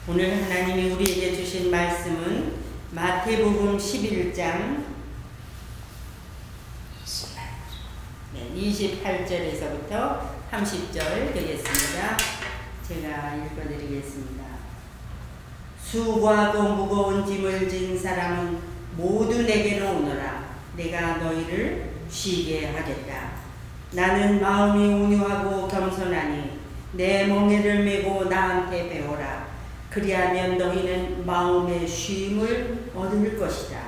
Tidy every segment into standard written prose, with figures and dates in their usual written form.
오늘 하나님이 우리에게 주신 말씀은 마태복음 11장 28절에서부터 30절 되겠습니다. 제가 읽어드리겠습니다. 수고하고 무거운 짐을 진 사람은 모두 내게로 오너라. 내가 너희를 쉬게 하겠다. 나는 마음이 온유하고 겸손하니 내 멍에를 메고 나한테 배우라. 그리하면 너희는 마음의 쉼을 얻을 것이다.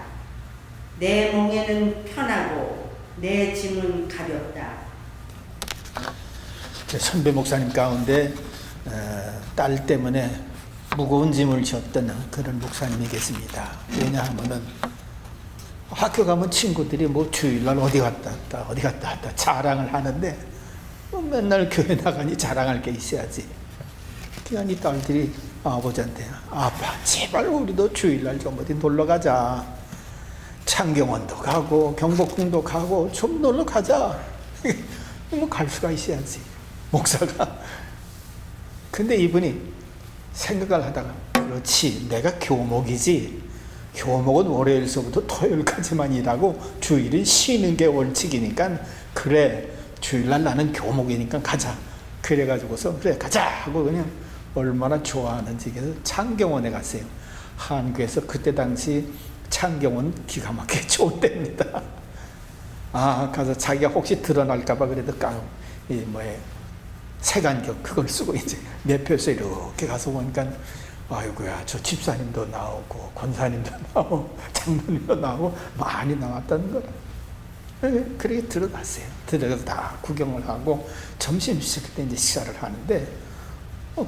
내 멍에는 편하고 내 짐은 가볍다. 선배 목사님 가운데 딸 때문에 무거운 짐을 졌던 그런 목사님이 계십니다. 왜냐하면은 학교 가면 친구들이 뭐 주일날 어디 갔다 왔다 자랑을 하는데 맨날 교회 나가니 자랑할 게 있어야지. 그러니까 이 딸들이 아버지한테 아빠 제발 우리도 주일날 좀 어디 놀러 가자. 창경원도 가고 경복궁도 가고 좀 놀러 가자. 뭐 갈 수가 있어야지 목사가. 근데 이분이 생각을 하다가 그렇지 내가 교목이지. 교목은 월요일서부터 토요일까지만 일하고 주일은 쉬는 게 원칙이니까 그래 주일날 나는 교목이니까 가자. 그래가지고서 그래 가자 하고 그냥 얼마나 좋아하는지 그래서 창경원에 갔어요. 한국에서 그때 당시 창경원 기가 막히게 좋은 때입니다. 가서 자기가 혹시 드러날까봐 그래도 색안경 그걸 쓰고 이제 매표소 이렇게 가서 보니까 아이고야 저 집사님도 나오고 권사님도 나오고 장로님도 나오고 많이 나왔다는 거예요. 그렇게 들어갔어요. 들어가서 다 구경을 하고 점심시간 때 이제 식사를 하는데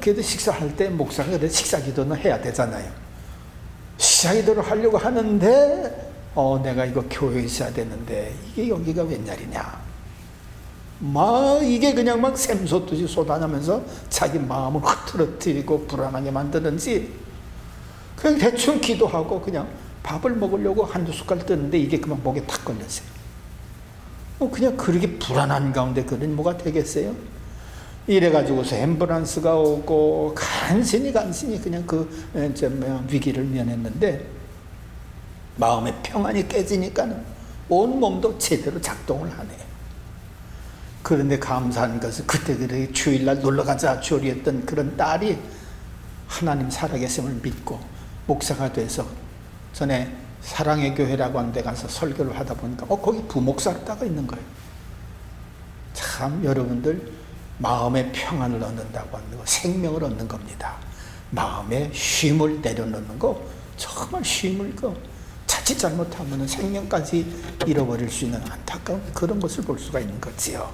그래도 식사할 때 목사가 그래도 식사 기도는 해야 되잖아요. 식사 기도를 하려고 하는데 내가 이거 교회에 있어야 되는데 이게 여기가 웬일이냐. 이게 그냥 막 샘솟듯이 쏟아나면서 자기 마음을 흐트러뜨리고 불안하게 만드는지 그냥 대충 기도하고 그냥 밥을 먹으려고 한두 숟갈 뜨는데 이게 그만 목에 탁 걸렸어요. 그냥 그렇게 불안한 가운데 그런 뭐가 되겠어요? 이래가지고서 앰뷸런스가 오고 간신히 그냥 위기를 면했는데 마음의 평안이 깨지니까 온 몸도 제대로 작동을 하네요. 그런데 감사한 것은 그때 그렇게 주일날 놀러가자 조리했던 그런 딸이 하나님 살아계심을 믿고 목사가 돼서 전에 사랑의 교회라고 하는 데 가서 설교를 하다 보니까 거기 부목사로다가 있는 거예요. 참 여러분들 마음의 평안을 얻는다고 하는 거 생명을 얻는 겁니다. 마음에 쉼을 내려놓는 거 정말 쉼을 자칫 잘못하면 생명까지 잃어버릴 수 있는 안타까운 그런 것을 볼 수가 있는 거지요.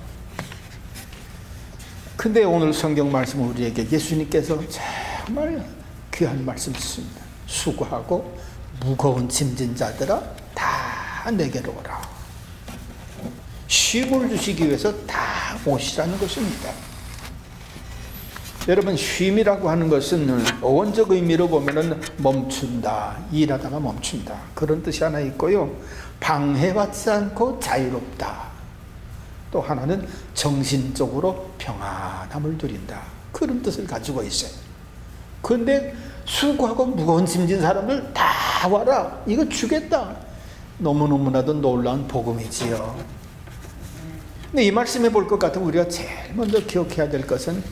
근데 오늘 성경 말씀은 우리에게 예수님께서 정말 귀한 말씀 있습니다. 수고하고 무거운 짐진 자들아 다 내게로 오라. 쉼을 주시기 위해서 다 오시라는 것입니다. 여러분 쉼이라고 하는 것은 어원적 의미로 보면은 멈춘다, 일하다가 멈춘다 그런 뜻이 하나 있고요. 방해받지 않고 자유롭다. 또 하나는 정신적으로 평안함을 누린다. 그런 뜻을 가지고 있어요. 그런데 수고하고 무거운 짐진 사람들 다 와라. 이거 주겠다. 너무너무나도 놀라운 복음이지요. 근데 이 말씀에 볼 것 같으면 우리가 제일 먼저 기억해야 될 것은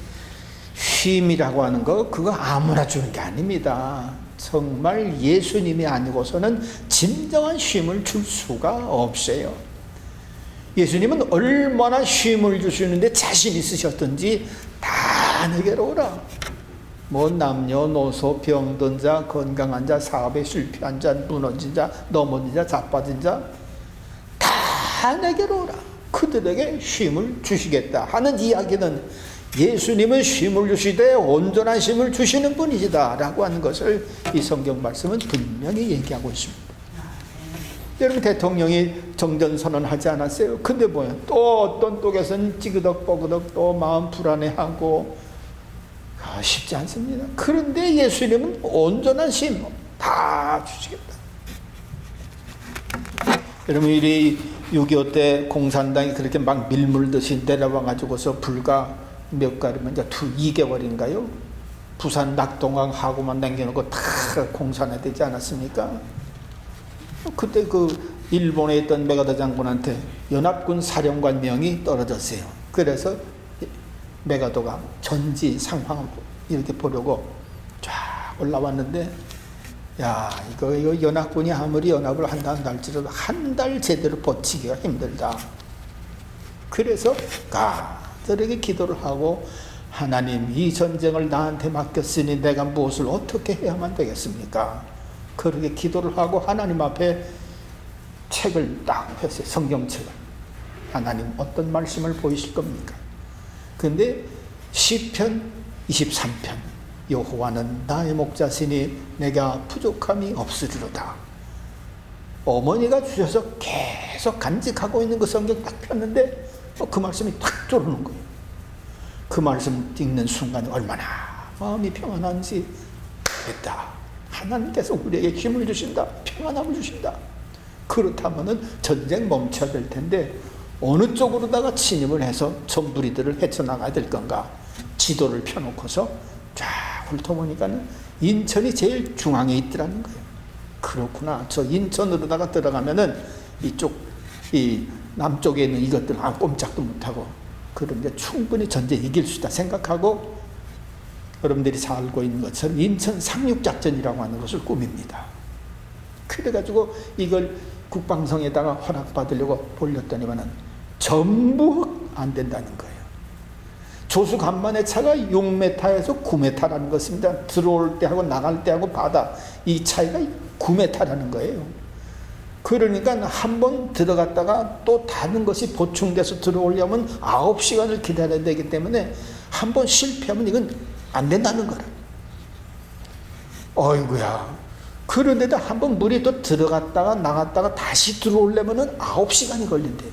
쉼이라고 하는 거 그거 아무나 주는 게 아닙니다. 정말 예수님이 아니고서는 진정한 쉼을 줄 수가 없어요. 예수님은 얼마나 쉼을 주시는데 자신 있으셨던지 다 내게로 오라. 남녀노소 병든 자 건강한 자 사업에 실패한 자 무너진 자 넘어진 자 자빠진 자 다 내게로 오라. 그들에게 쉼을 주시겠다 하는 이야기는 예수님은 쉼을 주시되 온전한 쉼을 주시는 분이시다 라고 하는 것을 이 성경 말씀은 분명히 얘기하고 있습니다. 여러분 대통령이 정전선언하지 않았어요? 근데 또 어떤 쪽에서는 찌그덕 또 마음 불안해하고 쉽지 않습니다. 그런데 예수님은 온전한 쉼 다 주시겠다. 여러분 우리 6.25 때 공산당이 그렇게 막 밀물듯이 내려와가지고서 불과 몇 가지면 이제 2개월인가요? 부산 낙동강 하고만 남겨놓고 다 공산화 되지 않았습니까? 그때 그 일본에 있던 메가더 장군한테 연합군 사령관 명이 떨어졌어요. 그래서 메가더가 전지 상황을 이렇게 보려고 쫙 올라왔는데, 야, 이거 연합군이 아무리 연합을 한다 할지라도 한 달 제대로 버티기가 힘들다. 그래서 가들에게 기도를 하고, 하나님, 이 전쟁을 나한테 맡겼으니 내가 무엇을 어떻게 해야만 되겠습니까? 그렇게 기도를 하고 하나님 앞에 책을 딱 폈어요. 성경책을. 하나님 어떤 말씀을 보이실 겁니까? 근데 시편 23편, 여호와는 나의 목자시니 내가 부족함이 없으리로다. 어머니가 주셔서 계속 간직하고 있는 그 성경 딱 폈는데 그 말씀이 탁 들어오는 거예요. 그 말씀 읽는 순간에 얼마나 마음이 평안한지 됐다. 하나님께서 우리에게 힘을 주신다. 평안함을 주신다. 그렇다면은 전쟁 멈춰야 될 텐데 어느 쪽으로다가 침입을 해서 전부리들을 헤쳐나가야 될 건가? 지도를 펴놓고서 쫙 훑어보니까는 인천이 제일 중앙에 있더라는 거예요. 그렇구나. 저 인천으로다가 들어가면은 이쪽, 이 남쪽에 있는 이것들 꼼짝도 못하고, 그런데 충분히 전쟁 이길 수 있다 생각하고 여러분들이 잘 알고 있는 것처럼 인천 상륙작전이라고 하는 것을 꾸밉니다. 그래가지고 이걸 국방성에다가 허락받으려고 돌렸더니만은 전부 안 된다는 거예요. 조수 간만의 차가 6m에서 9m라는 것입니다. 들어올 때하고 나갈 때하고 바다, 이 차이가 9m라는 거예요. 그러니까 한번 들어갔다가 또 다른 것이 보충돼서 들어오려면 9시간을 기다려야 되기 때문에 한번 실패하면 이건 안 된다는 거라. 어이구야. 그런데도 한번 물이 또 들어갔다가 나갔다가 다시 들어오려면 9시간이 걸린대.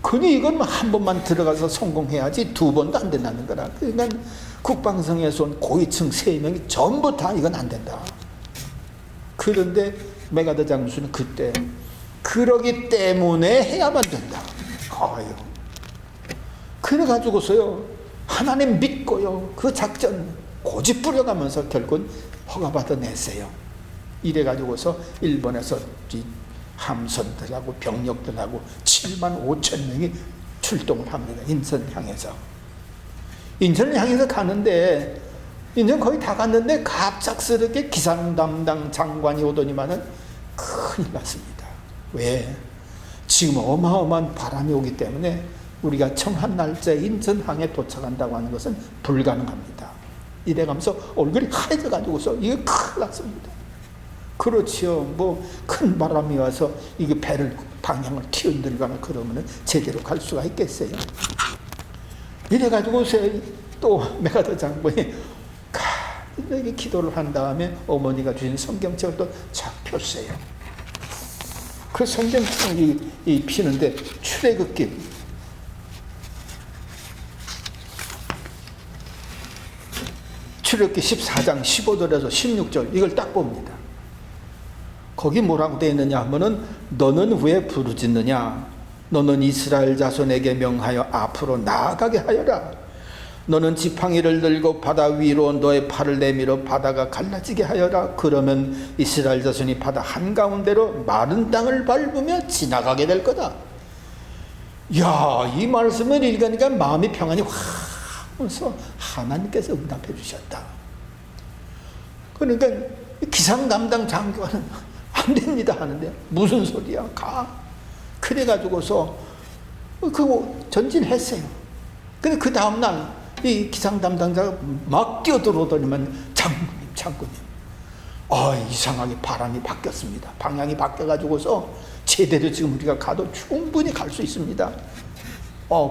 그니 이건 한 번만 들어가서 성공해야지 두 번도 안 된다는 거라. 그러니까 국방성에서 온 고위층 3명이 전부 다 이건 안 된다. 그런데 메가더 장수는 그때 그러기 때문에 해야만 된다. 아유. 그래가지고서요, 하나님 믿고요, 그 작전 고집 부려가면서 결국은 허가받아냈어요. 이래가지고서 일본에서 함선들하고 병력들하고 7만 5천 명이 출동을 합니다. 인천 향해서. 인천을 향해서 가는데, 인천 거의 다 갔는데 갑작스럽게 기상 담당 장관이 오더니만은 큰일 났습니다. 왜? 지금 어마어마한 바람이 오기 때문에 우리가 정한 날짜에 인천항에 도착한다고 하는 것은 불가능합니다. 이래가면서 얼굴이 하얘져 가지고서 이게 큰일 났습니다. 그렇지요. 뭐 큰 바람이 와서 이게 배를 방향을 튀어들거나 그러면은 제대로 갈 수가 있겠어요. 이래가지고서 또 메가더 장군이 가득히 기도를 한 다음에 어머니가 주신 성경책을 또 착 폈어요. 그 성경책이 피는데 출애굽기 출애굽기 14장 15절에서 16절 이걸 딱 봅니다. 거기 뭐라고 되어 있느냐 하면은 너는 왜 부르짖느냐? 너는 이스라엘 자손에게 명하여 앞으로 나아가게 하여라. 너는 지팡이를 들고 바다 위로 너의 팔을 내밀어 바다가 갈라지게 하여라. 그러면 이스라엘 자손이 바다 한가운데로 마른 땅을 밟으며 지나가게 될 거다. 야, 이 말씀을 읽으니까 마음이 평안이 확 오면서 하나님께서 응답해 주셨다. 그러니까 기상 담당 장관은 안 됩니다 하는데 무슨 소리야? 가. 그래가지고서 그 전진했어요. 근데 그 다음날 이 기상 담당자가 막 뛰어들어오더니만 장군님 이상하게 바람이 바뀌었습니다. 방향이 바뀌어가지고서 제대로 지금 우리가 가도 충분히 갈 수 있습니다.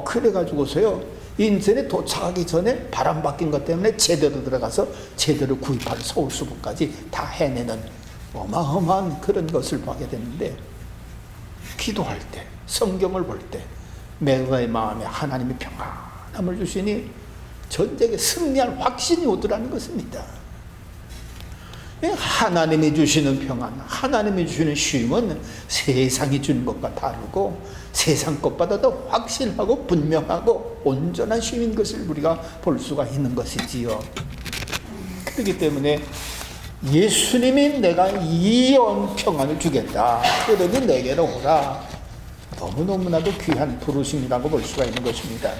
그래가지고서요, 인천에 도착하기 전에 바람 바뀐 것 때문에 제대로 들어가서 제대로 구입할 서울수부까지 다 해내는 어마어마한 그런 것을 보게 되는데, 기도할 때, 성경을 볼 때 메가더의 마음에 하나님의 평안함을 주시니 전쟁에 승리할 확신이 오더라는 것입니다. 하나님이 주시는 평안, 하나님이 주시는 쉼은 세상이 주는 것과 다르고 세상 것보다 더 확실하고 분명하고 온전한 쉼인 것을 우리가 볼 수가 있는 것이지요. 그렇기 때문에 예수님이 내가 이온 평안을 주겠다. 그러니 내게로 오라. 너무너무나도 귀한 부르심이라고 볼 수가 있는 것입니다.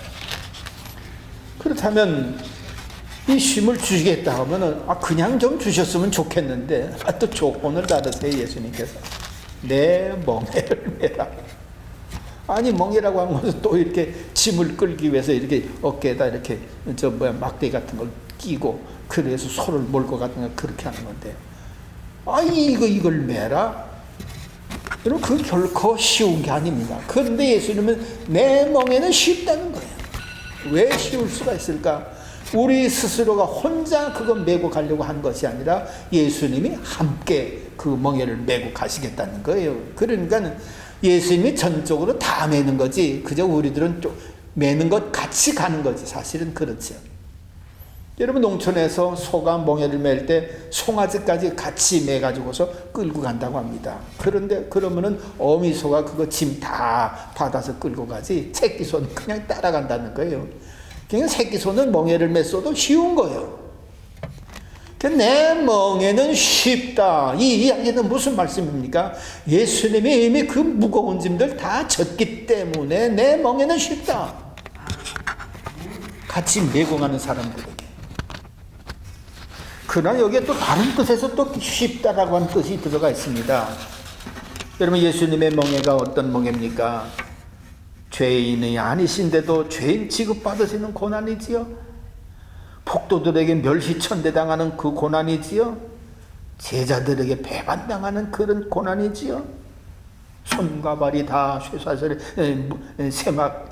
그렇다면 이 쉼을 주시겠다 하면은 그냥 좀 주셨으면 좋겠는데 또 조건을 달으세요. 예수님께서 내 멍에를 메라. 아니 멍에라고 하는 것은 또 이렇게 짐을 끌기 위해서 이렇게 어깨에다 이렇게 막대 같은 걸 끼고 그래서 소를 몰 것 같은 걸 그렇게 하는 건데 이걸 메라? 여러분 그 결코 쉬운 게 아닙니다. 그런데 예수님은 내 멍에는 쉽다는 거예요. 왜 쉬울 수가 있을까? 우리 스스로가 혼자 그거 메고 가려고 한 것이 아니라 예수님이 함께 그 멍에를 메고 가시겠다는 거예요. 그러니까 예수님이 전적으로 다 메는 거지 그저 우리들은 좀 메는 것 같이 가는 거지. 사실은 그렇죠. 여러분 농촌에서 소가 멍에를 맬 때 송아지까지 같이 매가지고서 끌고 간다고 합니다. 그런데 그러면은 어미소가 그거 짐 다 받아서 끌고 가지 새끼소는 그냥 따라간다는 거예요. 그러니까 새끼소는 멍에를 맸어도 쉬운 거예요. 내 멍에는 쉽다. 이 이야기는 무슨 말씀입니까? 예수님이 이미 그 무거운 짐들 다 졌기 때문에 내 멍에는 쉽다. 같이 메고 가는 사람들에게. 그러나 여기에 또 다른 뜻에서 또 쉽다라고 하는 뜻이 들어가 있습니다. 여러분 예수님의 멍에가 어떤 멍에입니까? 죄인이 아니신데도 죄인 취급받으시는 고난이지요. 폭도들에게 멸시천대당하는 그 고난이지요. 제자들에게 배반당하는 그런 고난이지요. 손과 발이 다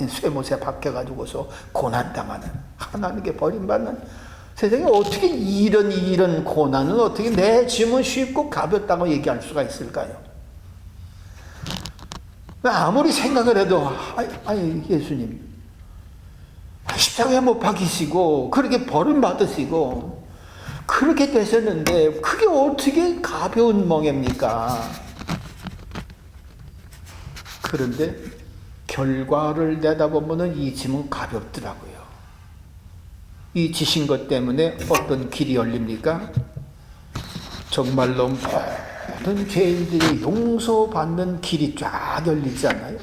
쇠못에 박혀가지고서 고난당하는 하나님께 버림받는 세상에 어떻게 이런 고난은 어떻게 내 짐은 쉽고 가볍다고 얘기할 수가 있을까요? 아무리 생각을 해도 아니 예수님 십자가에 못 박히시고 그렇게 버림받으시고 그렇게 되셨는데 그게 어떻게 가벼운 멍입니까? 그런데 결과를 내다보면 이 짐은 가볍더라고요. 이 지신 것 때문에 어떤 길이 열립니까? 정말로 모든 죄인들이 용서받는 길이 쫙 열리지 않아요?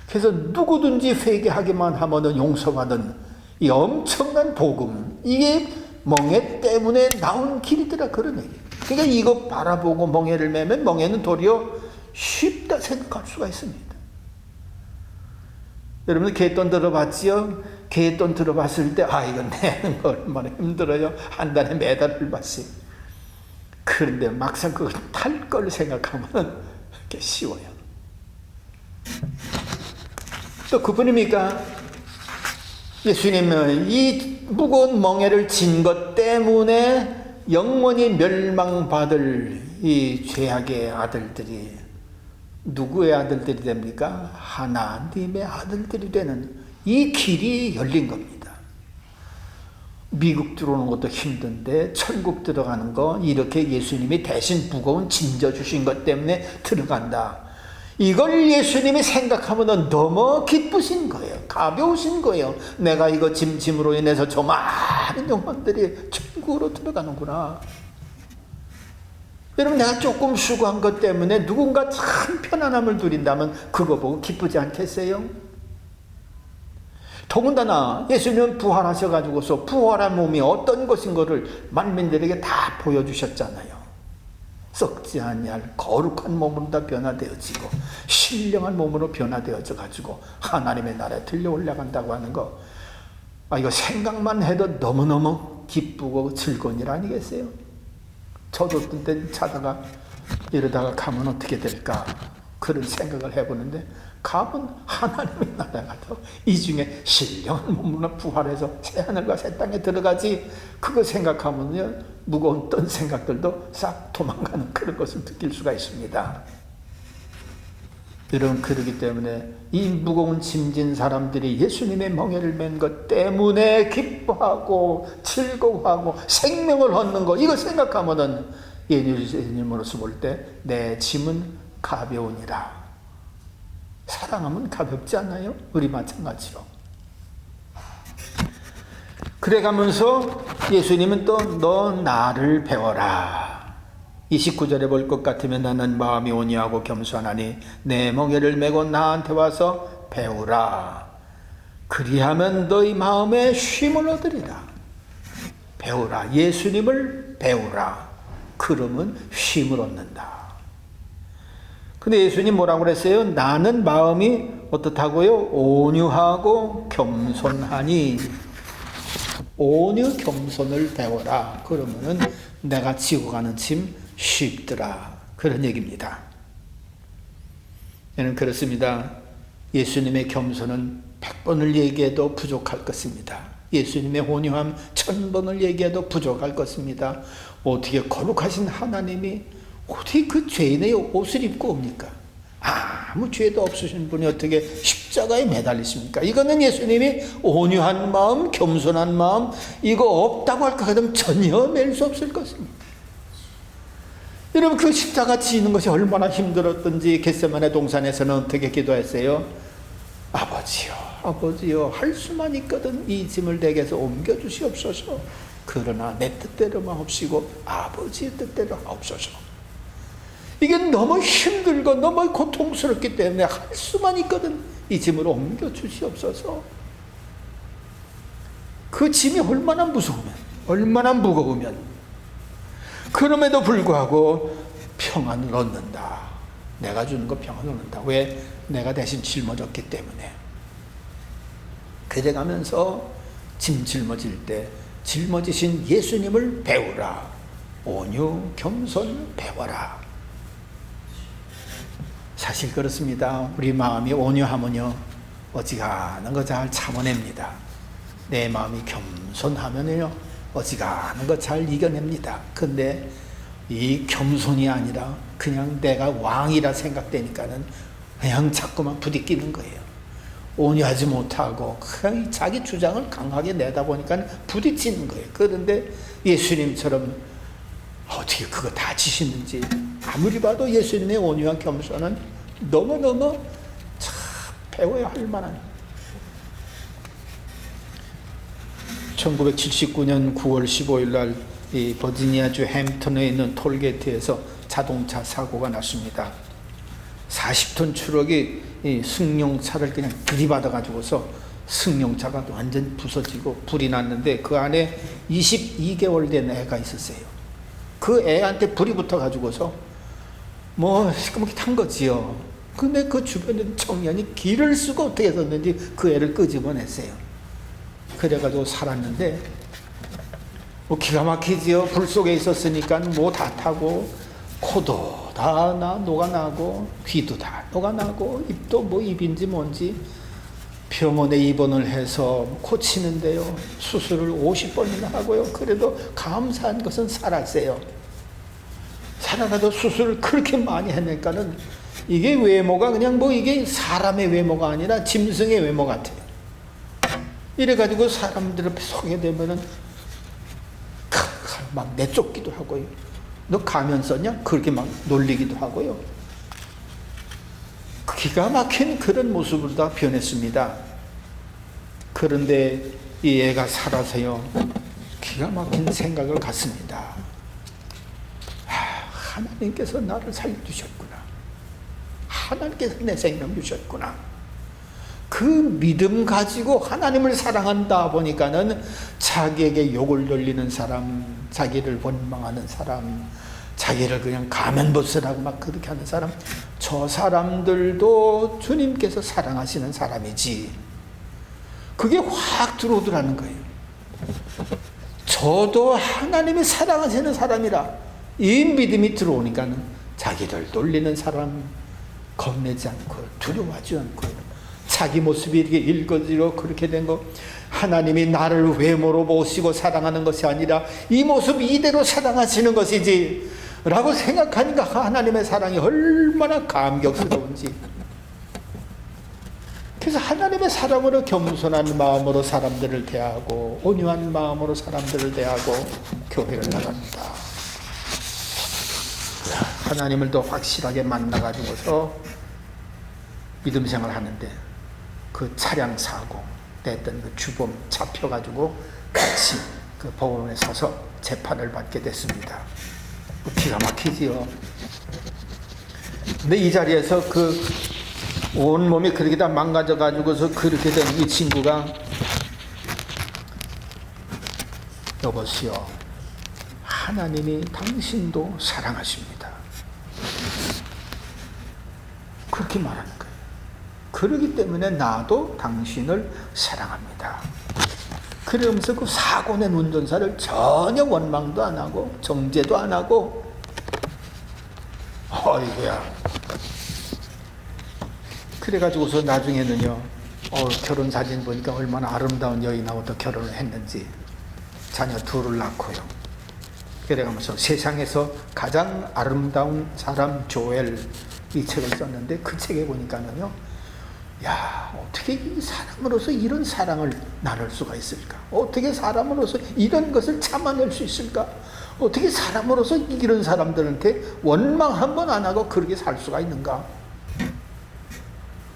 그래서 누구든지 회개하기만 하면은 용서받은 이 엄청난 복음, 이게 멍에 때문에 나온 길이더라 그런 얘기. 그러니까 이거 바라보고 멍에를 매면 멍에는 도리어 쉽다 생각할 수가 있습니다. 여러분 개돈 들어봤지요? 개돈 들어봤을 때 이거 내는 거 얼마나 힘들어요. 한 달에 매달 얼마씩. 그런데 막상 그걸 탈 걸 생각하면 그게 쉬워요. 또 그뿐입니까? 예수님은 이 무거운 멍에를 진 것 때문에 영원히 멸망받을 이 죄악의 아들들이 누구의 아들들이 됩니까? 하나님의 아들들이 되는 이 길이 열린 겁니다. 미국 들어오는 것도 힘든데 천국 들어가는 거 이렇게 예수님이 대신 무거운 짐 져주신 것 때문에 들어간다. 이걸 예수님이 생각하면 너무 기쁘신 거예요. 가벼우신 거예요. 내가 이거 짐으로 인해서 저 많은 영혼들이 천국으로 들어가는구나. 여러분 내가 조금 수고한 것 때문에 누군가 참 편안함을 누린다면 그거 보고 기쁘지 않겠어요? 더군다나 예수님은 부활하셔가지고서 부활한 몸이 어떤 것인 것을 만민들에게 다 보여주셨잖아요. 썩지 아니할 거룩한 몸으로 다 변화되어지고 신령한 몸으로 변화되어져 가지고 하나님의 나라에 들려 올라간다고 하는 거, 이거 생각만 해도 너무너무 기쁘고 즐거운 일 아니겠어요? 저도 어떤 때 자다가 이러다가 가면 어떻게 될까 그런 생각을 해보는데, 가면 하나님의 나라가 더 이 중에 신령한 몸으로 부활해서 새하늘과 새 땅에 들어가지, 그거 생각하면요 무거운 떤 생각들도 싹 도망가는 그런 것을 느낄 수가 있습니다. 여러분, 그러기 때문에 이 무거운 짐진 사람들이 예수님의 멍에를 맨 것 때문에 기뻐하고 즐거워하고 생명을 얻는 것, 이거 생각하면은 예수님으로서 볼 때 내 짐은 가벼우니라. 사랑하면 가볍지 않나요? 우리 마찬가지로. 그래가면서 예수님은 또 너 나를 배워라. 29절에 볼 것 같으면 나는 마음이 온유하고 겸손하니 내 멍에를 메고 나한테 와서 배우라. 그리하면 너희 마음에 쉼을 얻으리라. 배우라. 예수님을 배우라. 그러면 쉼을 얻는다. 근데 예수님 뭐라고 그랬어요? 나는 마음이 어떻다고요? 온유하고 겸손하니. 온유 겸손을 배워라. 그러면은 내가 지고 가는 짐 쉽더라. 그런 얘기입니다. 저는 그렇습니다. 예수님의 겸손은 100번을 얘기해도 부족할 것입니다. 예수님의 온유함 1000번을 얘기해도 부족할 것입니다. 어떻게 거룩하신 하나님이 어떻게 그 죄인의 옷을 입고 옵니까? 아무 죄도 없으신 분이 어떻게 십자가에 매달리십니까? 이거는 예수님이 온유한 마음, 겸손한 마음, 이거 없다고 할 것 같으면 전혀 낼 수 없을 것입니다. 여러분, 그 십자가 지는 것이 얼마나 힘들었던지 겟세마네 동산에서는 어떻게 기도했어요? 아버지요, 아버지요, 할 수만 있거든 이 짐을 내게서 옮겨주시옵소서. 그러나 내 뜻대로만 없이고 아버지의 뜻대로 하옵소서. 이게 너무 힘들고 너무 고통스럽기 때문에 할 수만 있거든 이 짐을 옮겨주시옵소서. 그 짐이 얼마나 무서우면, 얼마나 무거우면 그럼에도 불구하고 평안을 얻는다. 내가 주는 거 평안을 얻는다. 왜? 내가 대신 짊어졌기 때문에. 그래가면서 짐 짊어질 때 짊어지신 예수님을 배우라. 온유 겸손 배워라. 사실 그렇습니다. 우리 마음이 온유하면요 어지간한 거 잘 참아냅니다. 내 마음이 겸손하면요 어지간한 거 잘 이겨냅니다. 근데 이 겸손이 아니라 그냥 내가 왕이라 생각되니까는 그냥 자꾸만 부딪히는 거예요. 온유하지 못하고 그냥 자기 주장을 강하게 내다 보니까 부딪히는 거예요. 그런데 예수님처럼 어떻게 그거 다 지시는지, 아무리 봐도 예수님의 온유한 겸손은 너무너무 참 배워야 할 만한. 1979년 9월 15일 날 이 버지니아주 햄튼에 있는 톨게이트에서 자동차 사고가 났습니다. 40톤 트럭이 이 승용차를 그냥 들이받아 가지고서 승용차가 완전 부서지고 불이 났는데 그 안에 22개월 된 애가 있었어요. 그 애한테 불이 붙어 가지고서 뭐 시커멓게 탄 거지요. 근데 그 주변에 청년이 길을 쓰고 어떻게 했었는지 그 애를 끄집어냈어요. 그래가지고 살았는데 뭐 기가 막히지요. 불 속에 있었으니까 뭐 다 타고 코도 다 녹아나고 귀도 다 녹아나고 입도 뭐 입인지 뭔지 병원에 입원을 해서 고치는데요. 수술을 50번이나 하고요. 그래도 감사한 것은 살았어요. 살아나도 수술을 그렇게 많이 했으니까는 이게 외모가 그냥 뭐 이게 사람의 외모가 아니라 짐승의 외모 같아요. 이래가지고 사람들 앞에 서게 되면은 막 내쫓기도 하고요. 너 가면 썼냐? 그렇게 막 놀리기도 하고요. 기가 막힌 그런 모습으로 다 변했습니다. 그런데 이 애가 살아서요 기가 막힌 생각을 갖습니다. 하나님께서 나를 살려주셨구나. 하나님께서 내 생명 주셨구나. 그 믿음 가지고 하나님을 사랑한다 보니까는 자기에게 욕을 돌리는 사람, 자기를 원망하는 사람, 자기를 그냥 가면 벗으라고 막 그렇게 하는 사람, 저 사람들도 주님께서 사랑하시는 사람이지. 그게 확 들어오더라는 거예요. 저도 하나님이 사랑하시는 사람이라 이 믿음이 들어오니까는 자기를 놀리는 사람 겁내지 않고 두려워하지 않고 자기 모습이 이렇게 일거지로 그렇게 된 거, 하나님이 나를 외모로 보시고 사랑하는 것이 아니라 이 모습 이대로 사랑하시는 것이지 라고 생각하니까 하나님의 사랑이 얼마나 감격스러운지. 그래서 하나님의 사랑으로 겸손한 마음으로 사람들을 대하고 온유한 마음으로 사람들을 대하고 교회를 나갑니다. 하나님을 더 확실하게 만나가지고서 믿음 생활 하는데 그 차량 사고 됐던 그 주범 잡혀가지고 같이 그 법원에 서서 재판을 받게 됐습니다. 기가 막히지요. 근데 이 자리에서 그 온몸이 그렇게 다 망가져가지고서 그렇게 된 이 친구가, 여보시오, 하나님이 당신도 사랑하십니다. 그렇게 말하는 거예요. 그러기 때문에 나도 당신을 사랑합니다. 그러면서 그 사고 낸 운전사를 전혀 원망도 안 하고 정죄도 안 하고, 어이구야. 그래가지고서 나중에는요, 결혼 사진 보니까 얼마나 아름다운 여인하고 또 결혼을 했는지, 자녀 둘을 낳고요. 그래가면서 세상에서 가장 아름다운 사람 조엘, 이 책을 썼는데, 그 책에 보니까는요, 야, 어떻게 사람으로서 이런 사랑을 나눌 수가 있을까? 어떻게 사람으로서 이런 것을 참아낼 수 있을까? 어떻게 사람으로서 이런 사람들한테 원망 한 번 안 하고 그렇게 살 수가 있는가?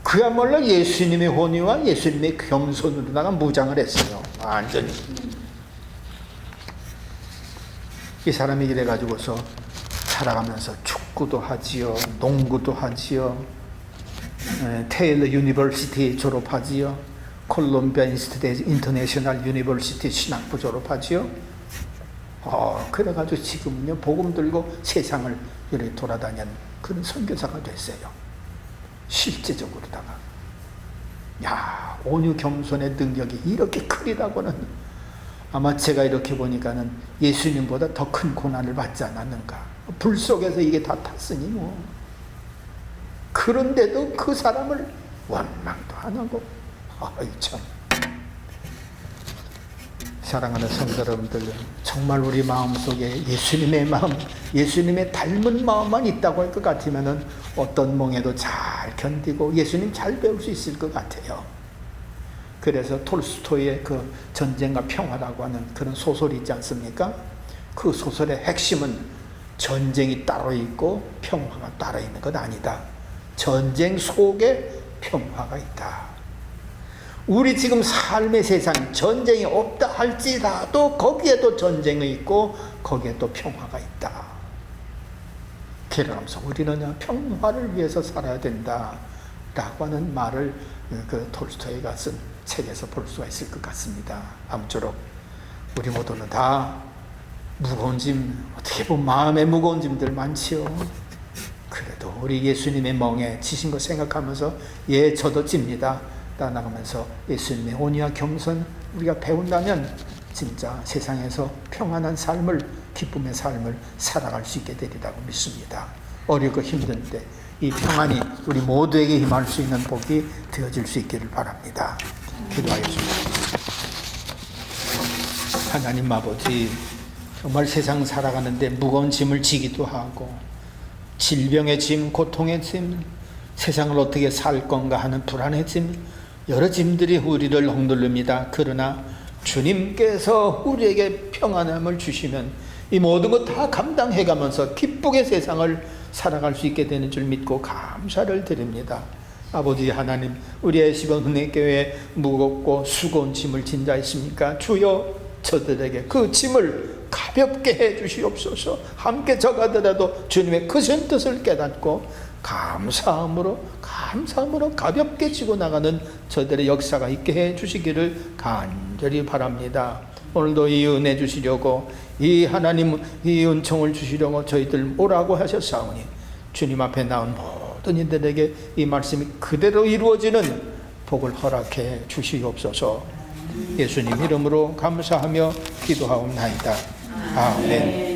그야말로 예수님의 혼의와 예수님의 겸손으로다가 무장을 했어요. 완전히. 이 사람이 이래가지고서 살아가면서 축구도 하지요, 농구도 하지요, 테일러 유니버시티 졸업하지요, 콜롬비아 인터내셔널 유니버시티 신학부 졸업하지요. 그래가지고 지금은요, 복음 들고 세상을 이렇게 돌아다니는 그런 선교사가 됐어요. 실제적으로다가. 야, 온유 겸손의 능력이 이렇게 크리라고는, 아마 제가 이렇게 보니까는 예수님보다 더 큰 고난을 받지 않았는가. 불 속에서 이게 다 탔으니 뭐. 그런데도 그 사람을 원망도 안 하고, 아이 참. 사랑하는 성도 여러분들, 정말 우리 마음속에 예수님의 마음, 예수님의 닮은 마음만 있다고 할 것 같으면은 어떤 몽에도 잘 견디고 예수님 잘 배울 수 있을 것 같아요. 그래서 톨스토이의 그 전쟁과 평화라고 하는 그런 소설이 있지 않습니까? 그 소설의 핵심은 전쟁이 따로 있고 평화가 따로 있는 것 아니다. 전쟁 속에 평화가 있다. 우리 지금 삶의 세상, 전쟁이 없다 할지라도 거기에도 전쟁이 있고 거기에 또 평화가 있다. 그러면서 우리는 평화를 위해서 살아야 된다 라고 하는 말을 그 톨스토이가 쓴 책에서 볼 수가 있을 것 같습니다. 아무쪼록 우리 모두는 다 무거운 짐, 어떻게 보면 마음의 무거운 짐들 많지요. 그래도 우리 예수님의 멍에 지신 거 생각하면서, 예, 저도 집니다 나가면서 예수님의 온유와 겸손 우리가 배운다면 진짜 세상에서 평안한 삶을, 기쁨의 삶을 살아갈 수 있게 되리라고 믿습니다. 어렵고 힘든 때 이 평안이 우리 모두에게 임할 수 있는 복이 되어질 수 있기를 바랍니다. 기도하겠습니다. 하나님 아버지, 정말 세상 살아가는데 무거운 짐을 지기도 하고, 질병의 짐, 고통의 짐, 세상을 어떻게 살 건가 하는 불안의 짐, 여러 짐들이 우리를 억누릅니다. 그러나 주님께서 우리에게 평안함을 주시면 이 모든 것 다 감당해가면서 기쁘게 세상을 살아갈 수 있게 되는 줄 믿고 감사를 드립니다. 아버지 하나님, 우리의 시범은혜교회 무겁고 수고한 짐을 진 자 있습니까? 주여, 저들에게 그 짐을 가볍게 해 주시옵소서. 함께 져가더라도 주님의 크신 뜻을 깨닫고 감사함으로 가볍게 지고 나가는 저들의 역사가 있게 해 주시기를 간절히 바랍니다. 오늘도 이 은혜 주시려고, 이 하나님 이 은총을 주시려고 저희들 오라고 하셨사오니 주님 앞에 나온 모든 이들에게 이 말씀이 그대로 이루어지는 복을 허락해 주시옵소서. 예수님 이름으로 감사하며 기도하옵나이다. 아멘.